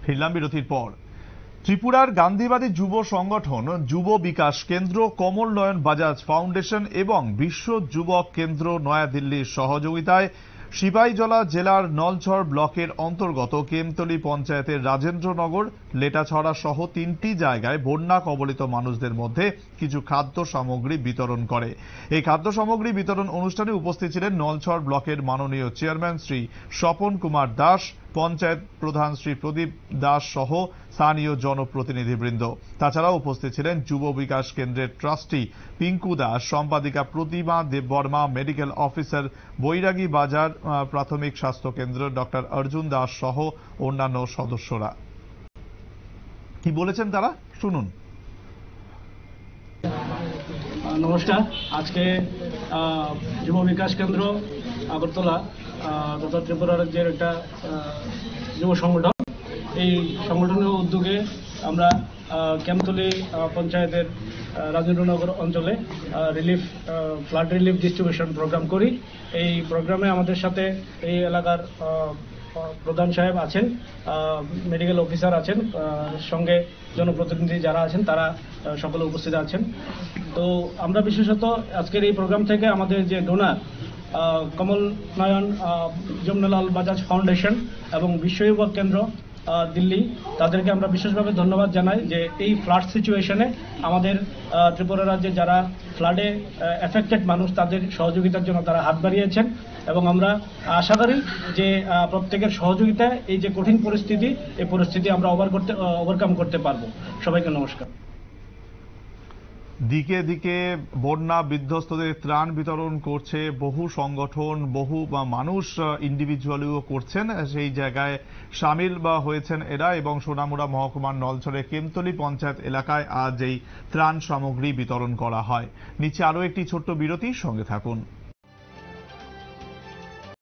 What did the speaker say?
ফিরলাম বিরতির পর। ত্রিপুরার গান্ধীবাদী যুব সংগঠন যুব বিকাশ কেন্দ্র, কমল নয়ন বাজাজ ফাউন্ডেশন এবং বিশ্ব যুবক কেন্দ্র নয়াদিল্লির সহযোগিতায় সিপাহীজলা জেলার নলছড় ব্লকের অন্তর্গত কেমতলী পঞ্চায়েতের রাজেন্দ্রনগর, লেটাছড়া সহ 3টি জায়গায় বন্যা কবলিত মানুষদের মধ্যে কিছু খাদ্য সামগ্রী বিতরণ করে। এই খাদ্য সামগ্রী বিতরণ অনুষ্ঠানে উপস্থিত ছিলেন নলছড় ব্লকের মাননীয় চেয়ারম্যান শ্রী স্বপন কুমার দাস, পঞ্চায়েত প্রধান শ্রী প্রদীপ দাস সহ স্থানীয় জনপ্রতিনিধিবৃন্দ। তাছাড়াও উপস্থিত ছিলেন যুব বিকাশ কেন্দ্রের ট্রাস্টি পিঙ্কু দাস, সম্পাদিকা প্রতিমা দেববর্মা, মেডিকেল অফিসার বৈরাগী বাজার প্রাথমিক স্বাস্থ্য কেন্দ্র ডক্টর অর্জুন দাস সহ অন্যান্য সদস্যরা। কি বলেছেন তারা শুনুন। নমস্কার। আজকে যুব বিকাশ কেন্দ্র আগরতলা তথা ত্রিপুরা রাজ্যের একটা যুব সংগঠন, এই সংগঠনের উদ্যোগে আমরা কেমতলী পঞ্চায়েতের রাজেন্দ্রনগর অঞ্চলে ফ্লাড রিলিফ ডিস্ট্রিবিউশন প্রোগ্রাম করি। এই প্রোগ্রামে আমাদের সাথে এই এলাকার প্রধান সাহেব আছেন, মেডিকেল অফিসার আছেন, সঙ্গে জনপ্রতিনিধি যারা আছেন তারা সকলে উপস্থিত আছেন। তো আমরা বিশেষত আজকের এই প্রোগ্রাম থেকে আমাদের যে ডোনার কমল নয়ন যমুনালাল বাজাজ ফাউন্ডেশন এবং বিশ্ব যুবক কেন্দ্র দিল্লি, তাদেরকে আমরা বিশেষভাবে ধন্যবাদ জানাই যে এই ফ্লাড সিচুয়েশনে আমাদের ত্রিপুরা রাজ্যে যারা ফ্লাডে এফেক্টেড মানুষ তাদের সহযোগিতার জন্য তারা হাত বাড়িয়েছেন এবং আমরা আশা করি যে প্রত্যেকের সহযোগিতায় এই যে কঠিন পরিস্থিতি, এই পরিস্থিতি আমরা ওভারকাম করতে পারবো। সবাইকে নমস্কার। দিকে দিকে বন্যা বিধ্বস্তদের ত্রাণ বিতরণ করছে বহু সংগঠন, বহু মানুষ ইন্ডিভিজুয়ালিও করছেন, সেই জায়গায় সামিল হয়েছেন এরা। এবং সোনামুড়া মহকুমার নলছড়ে কেমতলী পঞ্চায়েত এলাকায় আজ এই ত্রাণ সামগ্রী বিতরণ করা হয়। নিচে আরো একটি ছোট্ট বিরতি, সঙ্গে থাকুন।